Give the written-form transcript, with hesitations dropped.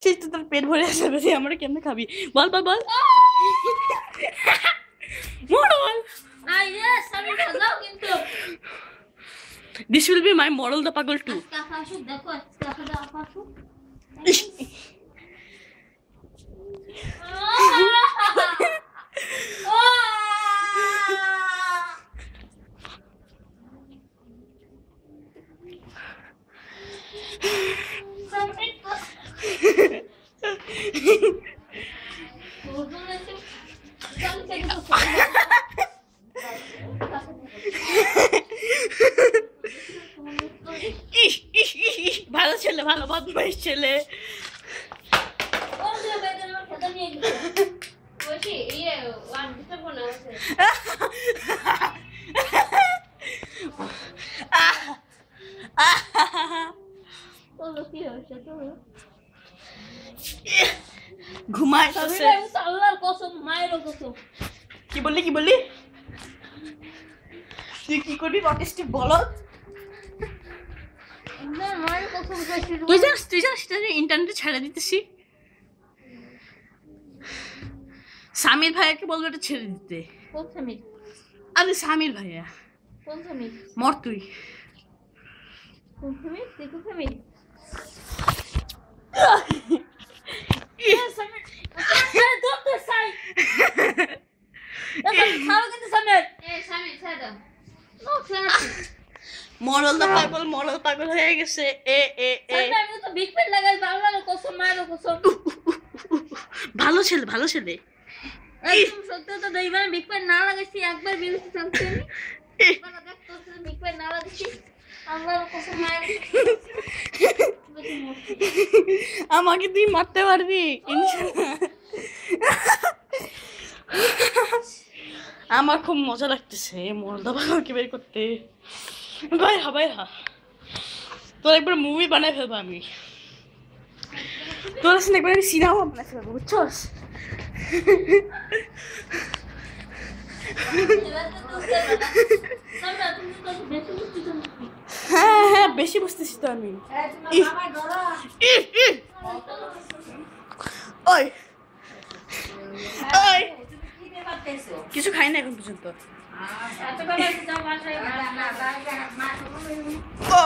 খাচ্ছিস তো তোর পেট ভরে যাবে, তুই আমরা কেমনে খাবি? বল বল বল moral. This will be my moral the pagal too. ভালো ছেলে, ভালো বদমাইশ ছেলে। ঘুমায় কি বললি কি বললি? তুই কি করবি অটিস্টিক বল? তুই জানিস ইন্টারনেটে ছেড়ে দিতেছি। সামির ভাইয়াকে বলবো এটা ছেড়ে দিতে। আরে সামির ভাইয়া মর তুই। মরল না পাগল, মরল পাগল হয়ে গেছে। ভালো ছেলে, ভালো ছেলে। সত্যি তো দইবার বিগ প্যান না লাগাইছি, একবার বিরক্তি চলছে বিগ প্যান না লাগাইছি। আমাকে তুই মারতে পারবি আমার খুব মজা লাগতেছে মরদা পাগলকে বের করতে। বাইর হ তোর একবার মুভি বানাই ফেলবো আমি, তোর সাথে একবার আমি সিনেমা বানাই ফেলবো, বুঝছস? হ্যাঁ হ্যাঁ বেশি বুঝতেছি তো আমি। ওই ওই কিছু খাই না এখন পর্যন্ত। ও